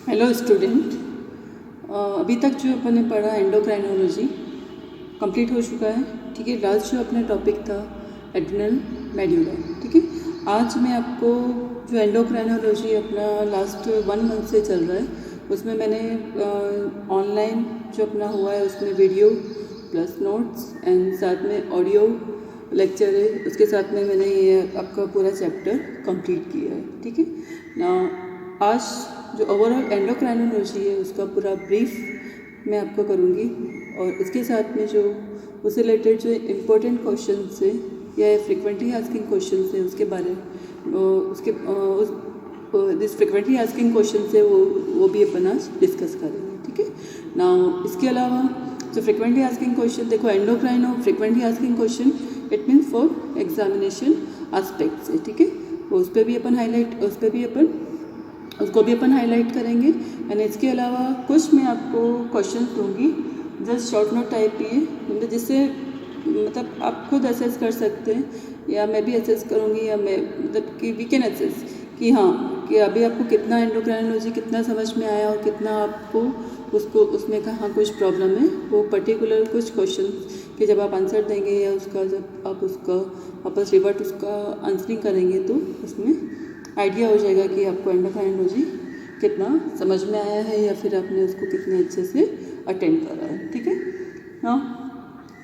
Hello student. अभी तक जो अपन ने पढ़ा एंडोक्राइनोलॉजी कंप्लीट हो चुका है। ठीक है, लास्ट जो अपना टॉपिक था एड्रिनल मेड्यूला। ठीक है, आज मैं आपको जो एंडोक्राइनोलॉजी अपना लास्ट 1 मंथ से चल रहा है उसमें मैंने ऑनलाइन जो अपना हुआ है उसमें वीडियो प्लस नोट्स एंड साथ में ऑडियो लेक्चर है, उसके साथ में मैंने ये आपका पूरा चैप्टर कंप्लीट किया है। ठीक है ना, आज जो ओवरऑल एंडोक्राइनोलॉजी है उसका पूरा ब्रीफ मैं आपको करूँगी और इसके साथ में जो उससे रिलेटेड जो इम्पोर्टेंट क्वेश्चंस है या फ्रिक्वेंटली आस्किंग क्वेश्चंस है उसके बारे उसके दिस फ्रिक्वेंटली आस्किंग क्वेश्चंस है वो भी अपन आज डिस्कस करेंगे। ठीक है ना, इसके अलावा जो फ्रिक्वेंटली आस्किंग क्वेश्चन देखो endocrino frequently asking question it means for examination aspects है। ठीक है, उस पर भी अपन उसको भी अपन हाईलाइट करेंगे। एंड इसके अलावा कुछ मैं आपको क्वेश्चन दूंगी जस्ट शॉर्ट नोट टाइप ही है, मतलब जिससे मतलब आप खुद असेस कर सकते हैं या मैं भी असेस करूँगी या मैं मतलब कि वी कैन असेस कि हाँ कि अभी आपको कितना एंडोक्राइनोलॉजी कितना समझ में आया और कितना आपको उसमें कहाँ कुछ प्रॉब्लम है। वो पर्टिकुलर कुछ क्वेश्चन कि जब आप आंसर देंगे या उसका जब आप उसका वापस रिवर्ट उसका आंसरिंग करेंगे तो उसमें आइडिया हो जाएगा कि आपको एंडोक्राइनोलॉजी कितना समझ में आया है या फिर आपने उसको कितने अच्छे से अटेंड करा है। ठीक है हाँ,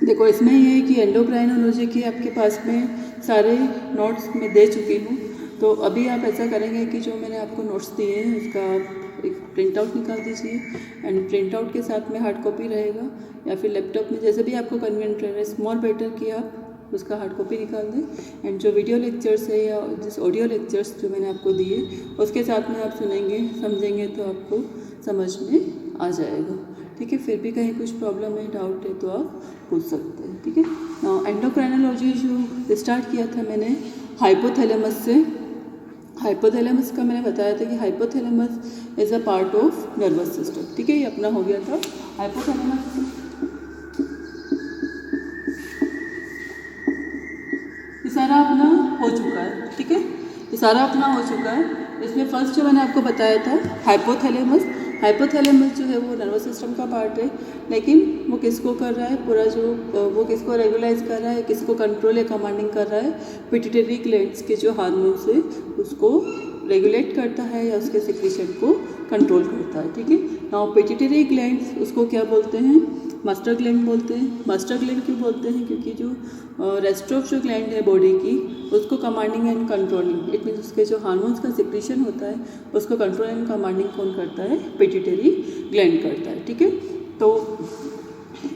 देखो इसमें ये है कि एंडोक्राइनोलॉजी के आपके पास में सारे नोट्स मैं दे चुकी हूँ। तो अभी आप ऐसा करेंगे कि जो मैंने आपको नोट्स दिए हैं उसका आप एक प्रिंट आउट निकाल दीजिए एंड प्रिंट आउट के साथ में हार्ड कॉपी रहेगा या फिर लैपटॉप में जैसे भी आपको कन्वीनियंट रहे, स्मॉल बेटर कि आप उसका हार्ड कॉपी निकाल दें एंड जो वीडियो लेक्चर्स है या जिस ऑडियो लेक्चर्स जो मैंने आपको दिए उसके साथ में आप सुनेंगे समझेंगे तो आपको समझ में आ जाएगा। ठीक है, फिर भी कहीं कुछ प्रॉब्लम है डाउट है तो आप पूछ सकते हैं। ठीक है, एंडोक्राइनोलॉजी जो स्टार्ट किया था मैंने हाइपोथैलेमस से। हाइपोथैलेमस का मैंने बताया था कि hypothalamus is a part of nervous system. ठीक है, ये अपना हो गया था हाइपोथैलेमस। ये सारा अपना हो चुका है। ठीक है, ये सारा अपना हो चुका है। इसमें फर्स्ट जो मैंने आपको बताया था हाइपोथैलेमस। हाइपोथैलेमस जो है वो नर्वस सिस्टम का पार्ट है, लेकिन वो किसको कर रहा है पूरा जो वो किसको रेगुलाइज कर रहा है, किसको कंट्रोल या कमांडिंग कर रहा है, पिट्यूटरी ग्लैंड्स के जो हार्मोन्स है उसको रेगुलेट करता है या उसके सिक्रीशन को कंट्रोल करता है। ठीक है, नाउ पिट्यूटरी ग्लैंड्स उसको क्या बोलते हैं, मास्टर ग्लैंड बोलते हैं। मास्टर ग्लैंड क्यों बोलते हैं, क्योंकि जो रेस्ट ऑफ जो ग्लैंड है बॉडी की उसको commanding and controlling it means उसके जो हार्मोन्स का सिक्रीशन होता है उसको कंट्रोल एंड कमांडिंग कौन करता है, पिट्यूटरी ग्लैंड करता है। ठीक है, तो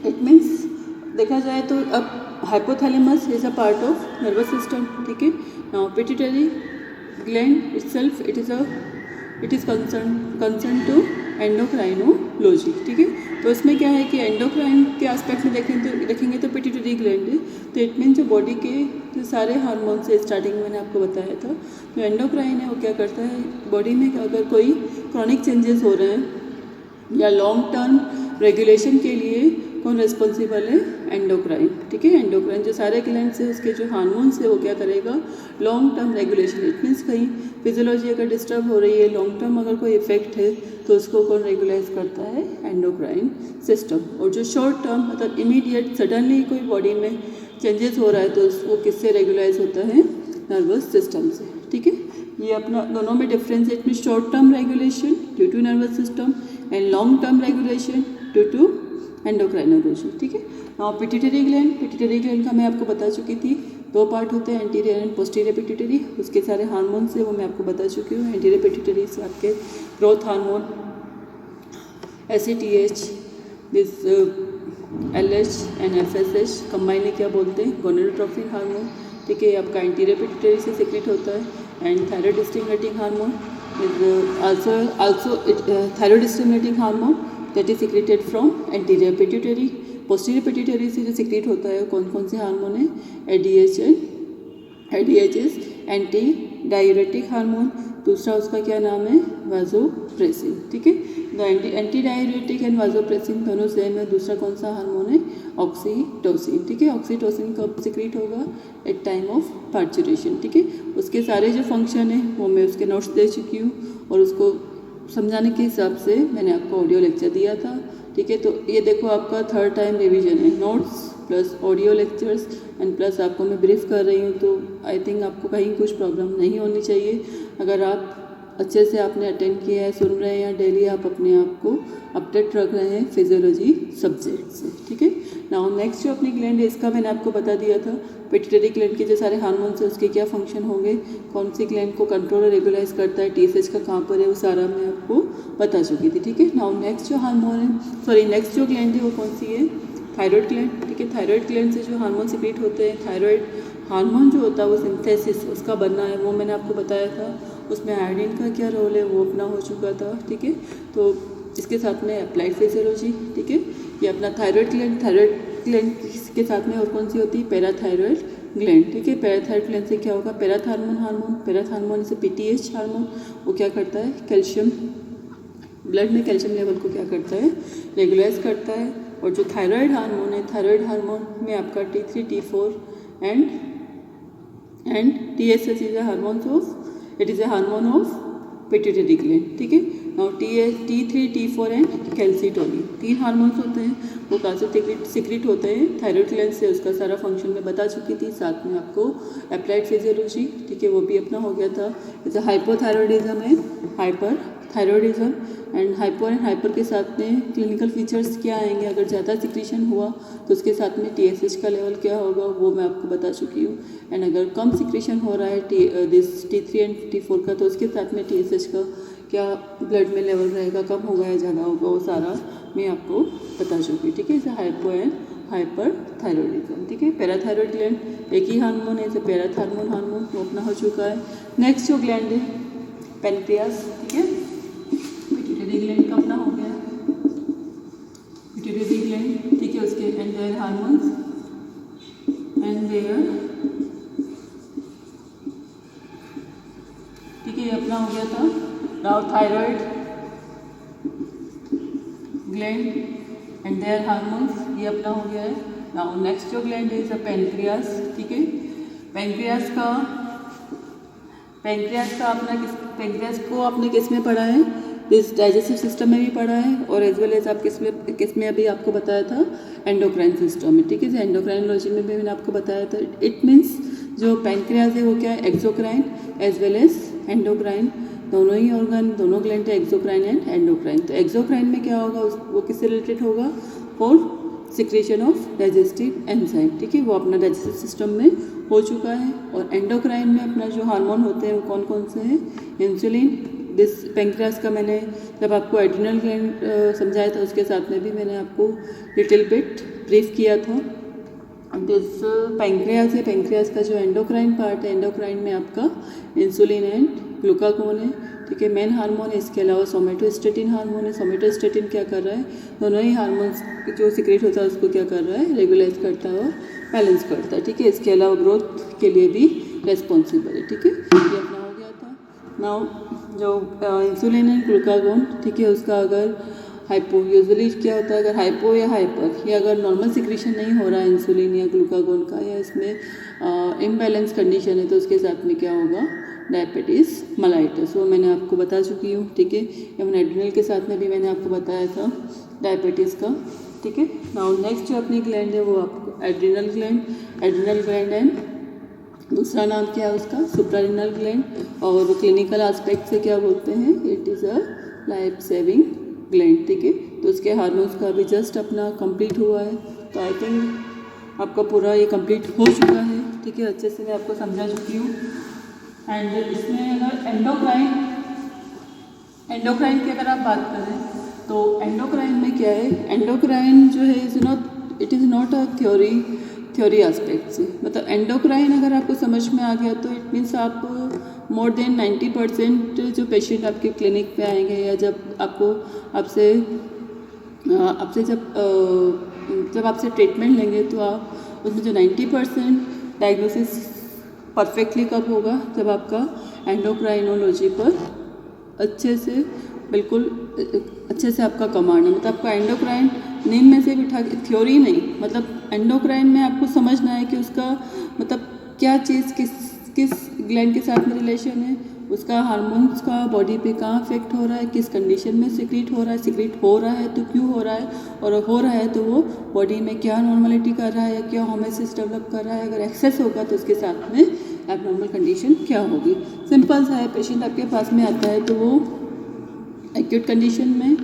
इट मीन्स देखा जाए तो अब hypothalamus is a part of nervous system. ठीक है, now pituitary gland itself it is concerned to endocrinology. ठीक है, तो इसमें क्या है कि एंडोक्राइन के एस्पेक्ट में देखेंगे तो पिट्यूटरी ग्लैंड है, तो इट मीन जो बॉडी के जो सारे हार्मोन्स है स्टार्टिंग में मैंने आपको बताया था, तो एंडोक्राइन है वो क्या करता है बॉडी में अगर कोई क्रॉनिक चेंजेस हो रहे हैं या लॉन्ग टर्म रेगुलेशन के लिए कौन रिस्पॉन्सिबल है, एंडोक्राइन। ठीक है, एंडोक्राइन जो सारे ग्लैंड्स है उसके जो हार्मोन्स है वो क्या करेगा, long term regulation. It means कहीं फिजियोलॉजी अगर डिस्टर्ब हो रही है, लॉन्ग टर्म अगर कोई इफेक्ट है तो उसको कौन रेगुलाइज करता है, एंडोक्राइन सिस्टम। और जो शॉर्ट टर्म मतलब इमीडिएट सडनली कोई बॉडी में चेंजेस हो रहा है तो वो किससे रेगुलाइज होता है, नर्वस सिस्टम से। ठीक है, ये अपना दोनों में डिफरेंस है। It mean short term regulation due to nervous system and long term regulation due to endocrinology. ठीक है, नाउ पिट्यूटरी ग्लैंड का मैं आपको बता चुकी थी, दो पार्ट होते हैं एंटीरियर एंड पोस्टीरियर पिट्यूटरी। उसके सारे हार्मोन्स है वो मैं आपको बता चुकी हूँ। एंटीरियर पिट्यूटरी से आपके growth hormone ACTH, this LH and FSH combinedly क्या बोलते हैं, गोनेडोट्रोपिन हार्मोन। ठीक है, आपका एंटीरियर पिट्यूटरी से सिक्रेट होता है and thyroid stimulating hormone is also thyroid stimulating hormone that is secreted from anterior pituitary. Posterior pituitary से जो सिक्रेट होता है कौन कौन से हार्मोन है, ADH is anti diuretic hormone. दूसरा उसका क्या नाम है, वाजोप्रेसिन। ठीक है, एंटी डायूरेटिक एंड वाजोप्रेसिन दोनों सेम है। दूसरा कौन सा हार्मोन है, ऑक्सीटोसिन। ठीक है, ऑक्सीटोसिन कब सिक्रेट होगा, एट टाइम ऑफ पार्चुरेशन। ठीक है, उसके सारे जो फंक्शन है वो मैं उसके नोट्स दे चुकी हूँ और उसको समझाने के हिसाब से मैंने आपको ऑडियो लेक्चर दिया था, ठीक है। तो ये देखो आपका 3rd टाइम रिवीजन है, notes plus audio lectures and plus आपको मैं ब्रीफ कर रही हूँ। तो आई थिंक आपको कहीं कुछ प्रॉब्लम नहीं होनी चाहिए अगर आप अच्छे से आपने अटेंड किया है, सुन रहे हैं, डेली आप अपने आप को अपडेट रख रहे हैं फिजियोलॉजी सब्जेक्ट से, ठीक है। नाउ नेक्स्ट जो अपनी ग्लैंड है इसका मैंने आपको बता दिया था, पिट्यूटरी ग्लैंड के जो सारे हार्मोन्स हैं उसके क्या फंक्शन होंगे, कौन सी ग्लैंड को कंट्रोल और रेगुलाइज करता है, टीएसएच का कहाँ पर है, वो सारा मैं आपको बता चुकी थी, ठीक है। नाउ नेक्स्ट जो हार्मोन है, सॉरी नेक्स्ट जो ग्लैंड है वो कौन सी है, थायराइड ग्लैंड, ठीक है। थायराइड ग्लैंड से जो हार्मोन सिक्रीट होते हैं, थायराइड हार्मोन जो होता है वो सिंथेसिस उसका बनना है, वो मैंने आपको बताया था। उसमें आयोडीन का क्या रोल है वो अपना हो चुका था, ठीक है। तो इसके साथ में अप्लाइड फिजियोलॉजी, ठीक है। ये अपना थायराइड ग्लैंड के साथ में और कौन सी होती है, पैराथायरॉयड ग्लैंड, ठीक है। पैराथायरॉयड ग्लैंड से क्या होगा, पैराथार्मोन से पीटीएच हार्मोन, वो क्या करता है, कैल्शियम, ब्लड में कैल्शियम लेवल को क्या करता है, रेगुलाइज करता है। और जो थायराइड हार्मोन है, थायराइड हार्मोन में आपका T3 T4 and TSH is a hormone of pituitary gland, ठीक है। Now T3 T4 and calcitonin 3 hormones होते हैं, वो कहाँ से सिक्रीट होते हैं, थायराइड ग्लैंड से। उसका सारा फंक्शन मैं बता चुकी थी, साथ में आपको अप्लाइड फिजियोलॉजी, ठीक है, वो भी अपना हो गया था। जैसे हाइपोथायरॉयडिज्म है, हाइपर थायरॉयडिज्म एंड हाइपर के साथ में क्लिनिकल फीचर्स क्या आएंगे, अगर ज़्यादा सिक्रीशन हुआ तो उसके साथ में TSH का लेवल क्या होगा वो मैं आपको बता चुकी हूँ। एंड अगर कम सिक्रीशन हो रहा है T3 एंड T4 का, तो उसके साथ में TSH का क्या ब्लड में लेवल रहेगा, कम होगा या ज़्यादा होगा, वो सारा मैं आपको बता चुकी हूँ, ठीक है। जैसे हाइपो एंड हाइपर थायरॉयडिज्म, ठीक है। पैराथायरॉयड ग्लैंड एक ही हार्मोन है, जैसे पैराथार्मोन हार्मोन वो अपना हो चुका है। नेक्स्ट जो ग्लैंड है पेनक्रियास, ठीक है, पिट्यूटरी ग्लैंड का अपना हो गया, पिट्यूटरी ग्लैंड, ठीक है। उसके and their hormones and their, ठीक है, ये अपना हो गया था। Now thyroid gland and their hormones, ये अपना हो गया है। नाउ नेक्स्ट जो ग्लैंड है पेनक्रियास, ठीक है। पैंक्रियास को आपने किस में पढ़ा है, इस डाइजेस्टिव सिस्टम में भी पढ़ा है, और एज वेल एज आप किस में अभी आपको बताया था, एंडोक्राइन सिस्टम में, ठीक है। एंडोक्राइनोलॉजी में भी मैंने आपको बताया था। इट मीन्स जो पैंक्रियास है वो क्या है, exocrine as well as endocrine, दोनों ही ऑर्गन, दोनों ग्लैंड है, एक्सोक्राइन एंड एंडोक्राइन। तो एक्सोक्राइन में क्या होगा, वो किससे रिलेटेड होगा, for secretion of digestive enzyme, ठीक है, वो अपना डाइजेस्टिव सिस्टम में हो चुका है। और एंडोक्राइन में अपना जो हार्मोन होते हैं वो कौन कौन से हैं, इंसुलिन। दिस पैंक्रियास का मैंने जब आपको एड्रिनल ग्लैंड समझाया था उसके साथ में भी मैंने आपको लिटिल बिट ब्रीफ किया था। दिस पैंक्रियास है, पैंक्रियास का जो एंडोक्राइन पार्ट है, एंडोक्राइन में आपका इंसुलिन एंड ग्लूकागोन है, ठीक है, मेन हार्मोन है। इसके अलावा सोमेटोस्टेटिन हार्मोन है। सोमेटोस्टेटिन क्या कर रहा है, दोनों ही हार्मोन्स जो सिक्रेट होता है उसको क्या कर रहा है, रेगुलाइज करता है और बैलेंस करता है, ठीक है। इसके अलावा ग्रोथ के लिए भी रेस्पॉन्सिबल है, ठीक है। ये अपना हो गया था। नाउ जो इंसुलिन एंड ग्लूकागोन, ठीक है, उसका अगर हाइपो, यूजुअली क्या होता है, अगर हाइपो या हाइपर, या अगर नॉर्मल सिक्रीशन नहीं हो रहा है इंसुलिन या ग्लूकागोन का, या इसमें इम्बैलेंस कंडीशन है, तो उसके साथ में क्या होगा, डायबिटीज़ मेलाइटस, वो मैंने आपको बता चुकी हूँ, ठीक है। एवं एड्रिनल के साथ में भी मैंने आपको बताया था डायबिटीज़ का, ठीक है। नाउ नेक्स्ट जो अपनी ग्लैंड है वो आपको एड्रिनल ग्लैंड एंड दूसरा नाम क्या है उसका, सुप्रारिनल ग्लैंड, और क्लिनिकल एस्पेक्ट से क्या बोलते हैं, it is a life saving gland, ठीक है। तो उसके हार्मोन्स का भी जस्ट अपना कंप्लीट हुआ है, तो आई थिंक आपका पूरा ये कंप्लीट हो चुका है, ठीक है, अच्छे से मैं आपको समझा चुकी हूँ। एंड इसमें अगर एंडोक्राइन की अगर आप बात करें तो एंडोक्राइन में क्या है, एंडोक्राइन जो है it is not a theory aspect से, मतलब एंडोक्राइन अगर आपको समझ में आ गया तो इट मीन्स आप मोर देन 90% जो पेशेंट आपके क्लिनिक पे आएंगे, या जब आपसे जब आपसे ट्रीटमेंट लेंगे, तो आप उसमें जो 90% डायग्नोसिस परफेक्टली कब होगा, जब आपका एंडोक्राइनोलॉजी पर बिल्कुल अच्छे से आपका कमांड है, मतलब आपका एंडोक्राइन नेम में से बिठा के, थ्योरी नहीं, मतलब एंडोक्राइन में आपको समझना है कि उसका मतलब क्या चीज़ किस ग्लैंड के साथ में रिलेशन है, उसका हार्मोन्स का बॉडी पे कहाँ इफेक्ट हो रहा है, किस कंडीशन में सिक्रीट हो रहा है, सिक्रीट हो रहा है तो क्यों हो रहा है, और हो रहा है तो वो बॉडी में क्या नॉर्मलिटी कर रहा है या क्या होमोसिस डेवलप कर रहा है। अगर एक्सेस होगा तो उसके साथ में एबनॉर्मल कंडीशन क्या होगी। सिंपल सा है, पेशेंट आपके पास में आता है तो वो एक्यूट कंडीशन में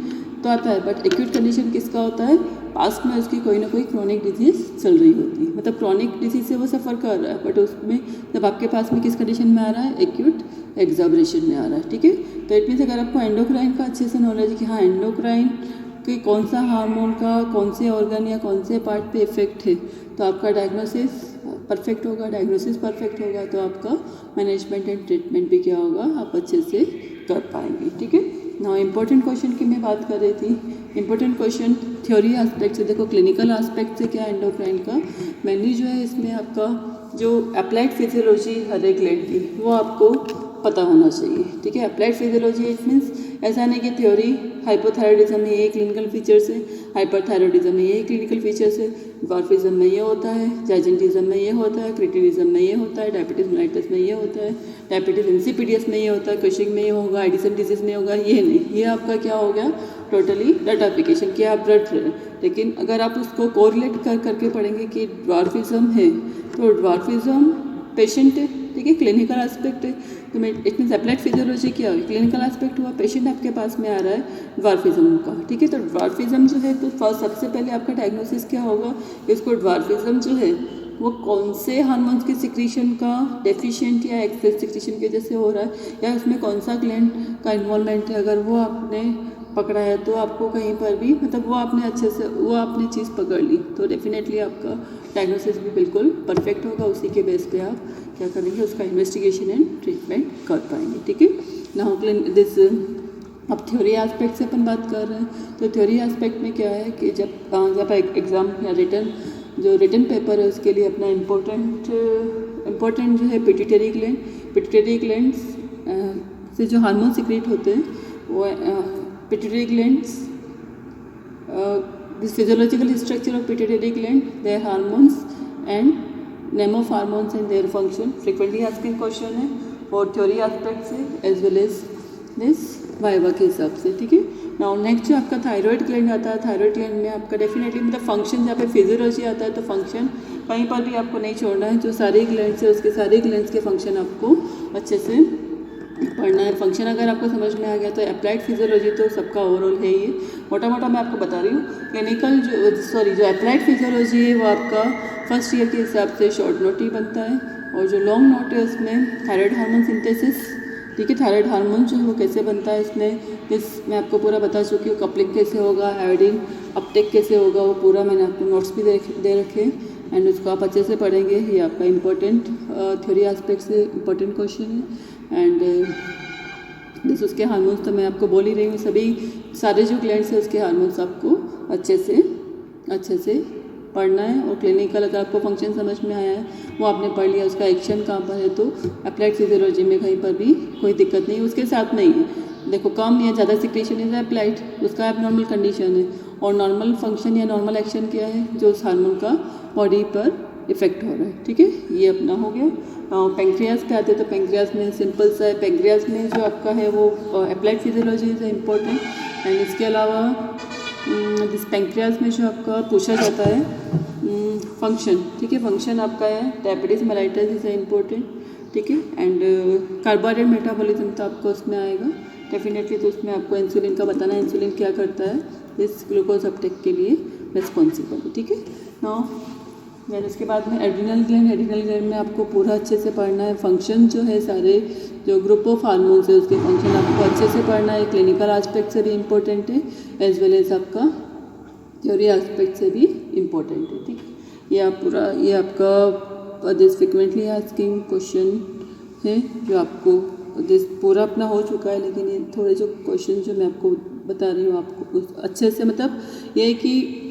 तो आता है, बट एक्यूट कंडीशन किसका होता है, पास्ट में उसकी कोई ना कोई क्रॉनिक डिजीज़ चल रही होती है, मतलब क्रॉनिक डिजीज से वो सफ़र कर रहा है, बट उसमें जब आपके पास में किस कंडीशन में आ रहा है, एक्यूट एग्जाबरेशन में आ रहा है। ठीक है, तो इट मीन्स अगर आपको एंडोक्राइन का अच्छे से नॉलेज है कि हाँ एंडोक्राइन कि कौन सा हार्मोन का कौन से ऑर्गन या कौन से पार्ट पे इफेक्ट है, तो आपका डायग्नोसिस परफेक्ट होगा। डायग्नोसिस परफेक्ट होगा तो आपका मैनेजमेंट एंड ट्रीटमेंट भी क्या होगा, आप अच्छे से कर पाएंगे। ठीक है, ना इम्पोर्टेंट क्वेश्चन की मैं बात कर रही थी। इम्पोर्टेंट क्वेश्चन थ्योरी एस्पेक्ट से देखो, क्लिनिकल एस्पेक्ट से क्या एंडोक्राइन का मेनली जो है इसमें आपका जो अप्लाइड फिजियोलॉजी हर एक ग्लैंड की वो आपको पता होना चाहिए। ठीक है, अप्लाइड फिजियोलॉजी इट मीन्स ऐसा नहीं कि थ्योरी हाइपोथायरॉयडिज्म में ये क्लिनिकल फीचर्स है, हाइपरथायरॉयडिज्म में ये क्लिनिकल फीचर्स है, ड्वार्फिज्म में ये होता है, जाइजेंटिज्म में ये होता है, क्रिटिनिज्म में ये होता है, डायबिटीज मेलाइटस में ये होता है, डायबिटीज इंसिपिडियस में ये होता है, कुशिंग में ये होगा, एडिसन डिजीज में होगा, ये नहीं, ये आपका क्या हो गया टोटली ब्लड एप्लीकेशन किया आप ब्लड। लेकिन अगर आप उसको कोरिलेट करके पढ़ेंगे कि ड्वार्फिज्म है तो ड्वार्फिज्म पेशेंट है। ठीक है, क्लिनिकल एस्पेक्ट है, तो इट मीन्स अप्लाइड फिजियोलॉजी क्या हुई, क्लिनिकल एस्पेक्ट हुआ, पेशेंट आपके पास में आ रहा है ड्वार्फिज्म का। ठीक है, तो ड्वार्फिज्म जो है तो फर्स्ट सबसे पहले आपका डायग्नोसिस क्या होगा, इसको ड्वार्फिज्म जो है वो कौन से हार्मोन्स के सिक्रीशन का डेफिशिएंट या एक्सेस सिक्रीशन की वजह से हो रहा है, या उसमें कौन सा ग्लैंड का इन्वॉल्वमेंट है। अगर वो आपने पकड़ा है तो आपको कहीं पर भी मतलब वो आपने अच्छे से वो आपने चीज़ पकड़ ली तो डेफिनेटली आपका डायग्नोसिस भी बिल्कुल परफेक्ट होगा। उसी के बेस पे आप क्या करेंगे, उसका इन्वेस्टिगेशन एंड ट्रीटमेंट कर पाएंगे। ठीक है, नाउ दिस अब थ्योरी एस्पेक्ट से अपन बात कर रहे हैं, तो थ्योरी एस्पेक्ट में क्या है कि जब एग्ज़ाम या रिटन पेपर है उसके लिए अपना इम्पोर्टेंट जो है पिट्यूटरी ग्लैंड से जो हार्मोन सिक्रेट होते हैं वो pituitary glands, this physiological structure of pituitary gland, their hormones and name of hormones and their function frequently asking question है और थ्योरी एस्पेक्ट से as well as this viva के हिसाब से। ठीक है, नाउ नेक्स्ट जो आपका थायराइड ग्लैंड आता है, थायराइड ग्लैंड में आपका डेफिनेटली मतलब फंक्शन जहाँ पे फिजियोलॉजी आता है तो फंक्शन कहीं पर भी आपको नहीं छोड़ना है। जो सारे ग्लैंड्स है उसके सारे ग्लैंड्स के फंक्शन आपको अच्छे से पढ़ना है। फंक्शन अगर आपको समझ में आ गया तो अप्लाइड फिजियोलॉजी तो सबका ओवरऑल है ही, मोटा मोटा मैं आपको बता रही हूँ। क्लिनिकल जो अप्लाइड फिजियोलॉजी है वो आपका फर्स्ट ईयर के हिसाब से शॉर्ट नोट ही बनता है, और जो लॉन्ग नोट है उसमें थायराइड हार्मोन सिंथेसिस। ठीक है, थायराइड हार्मोन जो है वो कैसे बनता है इसमें मैं आपको पूरा बता चुकी हूँ। कपलिंग कैसे होगा, आयोडीन अपटेक कैसे होगा, वो पूरा मैंने आपको नोट्स भी दे रखे हैं एंड उसको आप अच्छे से पढ़ेंगे। ये आपका इम्पोर्टेंट थ्योरी एस्पेक्ट से इम्पोर्टेंट क्वेश्चन है। एंड दिस उसके हार्मोन्स तो मैं आपको बोल ही रही हूँ, सारे जो ग्लैंड्स है उसके हार्मोन्स आपको अच्छे से पढ़ना है। और क्लिनिकल अगर आपको फंक्शन समझ में आया है वो आपने पढ़ लिया, उसका एक्शन कहाँ पर है, तो अप्लाइड फिजियोलॉजी में कहीं पर भी कोई दिक्कत नहीं, उसके साथ नहीं है। देखो कम या ज़्यादा सिक्रेशन इज अप्लाइड, उसका एबनॉर्मल कंडीशन है, और नॉर्मल फंक्शन या नॉर्मल एक्शन क्या है, जो उस हार्मोन का बॉडी पर इफेक्ट हो रहा है। ठीक है, ये अपना हो गया। पेंक्रियाज पे आते हैं तो पेंक्रियाज में सिंपल सा है, पेंक्रियाज में जो आपका है वो applied physiology is important. And इसके अलावा दिस पेंक्रियाज में जो आपका पूछा जाता है फंक्शन, ठीक है, फंक्शन आपका है डायबिटीज मेलाइटस इज इम्पोर्टेंट। ठीक है, एंड कार्बोहाइड्रेट मेटाबॉलिज्म तो आपको उसमें आएगा डेफिनेटली, तो उसमें आपको इंसुलिन का बताना है, इंसुलिन क्या करता है इस ग्लूकोज अपटेक के लिए रिस्पॉन्सिबल है। ठीक है, नाउ देन इसके बाद में एड्रिनल ग्लैंड में आपको पूरा अच्छे से पढ़ना है। फंक्शन जो है सारे जो ग्रुप ऑफ हार्मोन्स है उसके फंक्शन आपको अच्छे से पढ़ना है। क्लिनिकल एस्पेक्ट से भी इम्पोर्टेंट है एज वेल एज आपका थ्योरी एस्पेक्ट से भी इम्पोर्टेंट है। ठीक है, ये आपका दिस फ्रिक्वेंटली आस्किंग क्वेश्चन है जो आपको दिस पूरा अपना हो चुका है, लेकिन ये थोड़े जो क्वेश्चन जो मैं आपको बता रही हूँ आपको अच्छे से मतलब ये है कि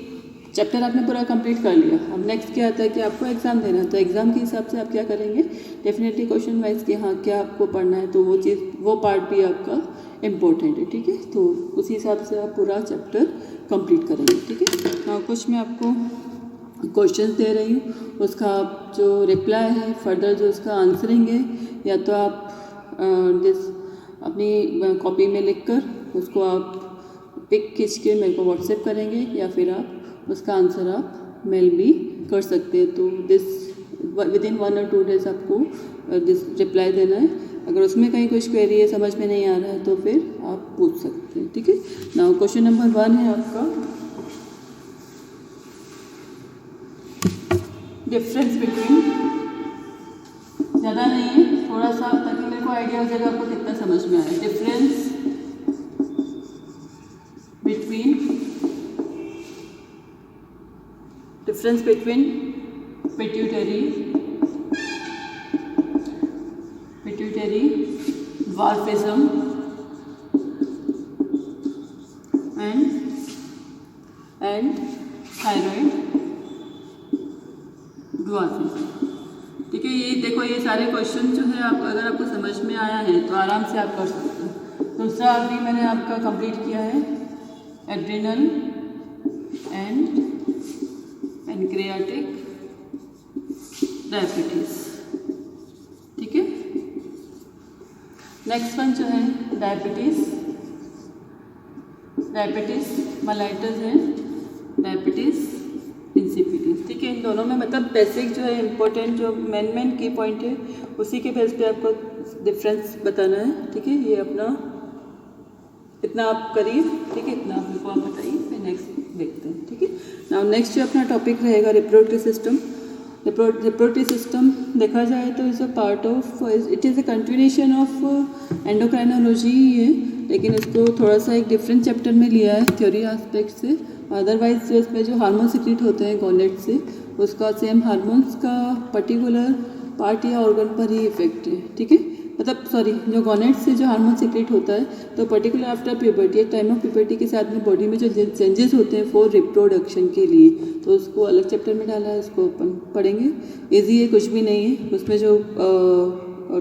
चैप्टर आपने पूरा कंप्लीट कर लिया। अब नेक्स्ट क्या आता है कि आपको एग्ज़ाम देना है, तो एग्ज़ाम के हिसाब से आप क्या करेंगे, डेफिनेटली क्वेश्चन वाइज कि हाँ क्या आपको पढ़ना है, तो वो पार्ट भी आपका इम्पोर्टेंट है। ठीक है, तो उसी हिसाब से आप पूरा चैप्टर कंप्लीट करेंगे। ठीक है, हाँ कुछ मैं आपको क्वेश्चन दे रही हूँ, उसका जो रिप्लाई है फर्दर जो उसका आंसरिंग है, या तो आप जिस अपनी कॉपी में लिखकर उसको आप पिक खींच के मेरे को व्हाट्सएप करेंगे या फिर आप उसका आंसर आप मेल भी कर सकते हैं। तो दिस विदिन 1 और 2 डेज आपको दिस रिप्लाई देना है। अगर उसमें कहीं कुछ क्वेरी है, समझ में नहीं आ रहा है, तो फिर आप पूछ सकते हैं, ठीक है। नाउ क्वेश्चन नंबर 1 है आपका डिफरेंस बिटवीन, ज़्यादा नहीं है, थोड़ा सा, ताकि मेरे को आइडिया हो जाएगा आपको कितना समझ में आया। Difference between pituitary dwarfism and thyroid dwarfism, ठीक है। ये देखो, ये सारे क्वेश्चन जो है आप अगर आपको समझ में आया है तो आराम से आप कर सकते हो। दूसरा अभी मैंने आपका कंप्लीट किया है एड्रिनल एंड पैनक्रियाटिक डायबिटीज, ठीक है। नेक्स्ट वन जो है डायबिटीज मेलाइटस है, डायबिटीज इंसिपिडिस, ठीक है। इन दोनों में मतलब बेसिक जो है इम्पोर्टेंट जो मेन की पॉइंट है उसी के बेस पे आपको डिफरेंस बताना है, ठीक है। ये अपना इतना आप करिए, ठीक है, इतना आप मेरे को आप बताइए, फिर नेक्स्ट देखते हैं, ठीक है। नाउ नेक्स्ट जो अपना टॉपिक रहेगा रिप्रोडक्टिव सिस्टम। रिप्रोडक्टिव सिस्टम देखा जाए तो is a part of, it is a continuation of endocrinology ही है, लेकिन इसको थोड़ा सा एक डिफरेंट चैप्टर में लिया है थ्योरी एस्पेक्ट से। अदरवाइज जो इसमें जो हार्मोन सिक्रीट होते हैं गॉनेट से, उसका सेम हार्मोन्स का पर्टिकुलर पार्ट या ऑर्गन पर ही इफेक्ट है, ठीक है। मतलब सॉरी, जो गॉनेट से जो हार्मोन सिक्रेट होता है तो particular after puberty, time of puberty के साथ में बॉडी में जो चेंजेस होते हैं फॉर रिप्रोडक्शन के लिए, तो उसको अलग चैप्टर में डाला है, उसको अपन पढ़ेंगे। ईजी है, कुछ भी नहीं है। उसमें जो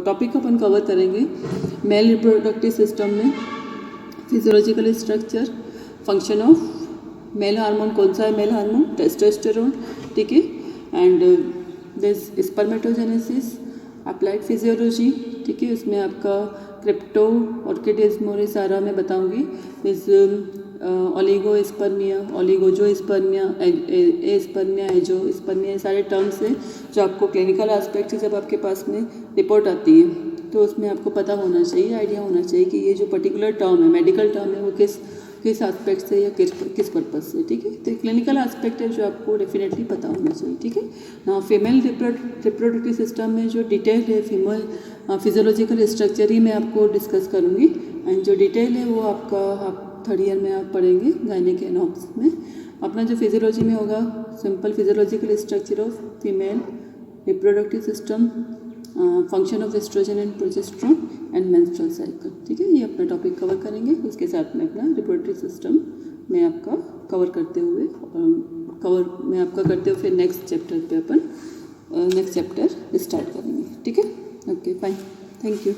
टॉपिक अपन कवर करेंगे मेल रिप्रोडक्टिव सिस्टम में physiological structure, function of male hormone, कौन सा है मेल हार्मोन, टेस्टोस्टेरोन, ठीक है, and this spermatogenesis, applied physiology, ठीक है। उसमें आपका क्रिप्टो ऑर्किडेस्मोरे सारा मैं बताऊंगी। इस ओलिगोस्पर्मिया, ओलिगोजोस्पर्मिया, एस्पर्मिया, एजोस्पर्मिया, सारे टर्म्स हैं जो आपको क्लिनिकल एस्पेक्ट से जब आपके पास में रिपोर्ट आती है तो उसमें आपको पता होना चाहिए, आइडिया होना चाहिए कि ये जो पर्टिकुलर टर्म है, मेडिकल टर्म है, वो किस एस्पेक्ट से या किस पर्पज से, ठीक है। तो क्लिनिकल एस्पेक्ट है जो आपको डेफिनेटली पता होना चाहिए, ठीक है ना। फीमेल रिप्रोडक्टिव सिस्टम में जो डिटेल है फीमेल फिजियोलॉजिकल स्ट्रक्चर ही मैं आपको डिस्कस करूँगी, एंड जो डिटेल है वो आपका आप 3rd ईयर में आप पढ़ेंगे गायनेक एंड ऑब्स में। अपना जो फिजियोलॉजी में होगा simple physiological structure of female reproductive system, function of oestrogen and progesterone and menstrual cycle, ठीक है। ये अपना टॉपिक कवर करेंगे। उसके साथ में अपना रिप्रोडक्टिव सिस्टम में आपका कवर करते हुए फिर नेक्स्ट चैप्टर पे अपन नेक्स्ट चैप्टर स्टार्ट करेंगे, ठीक है। Okay fine, thank you.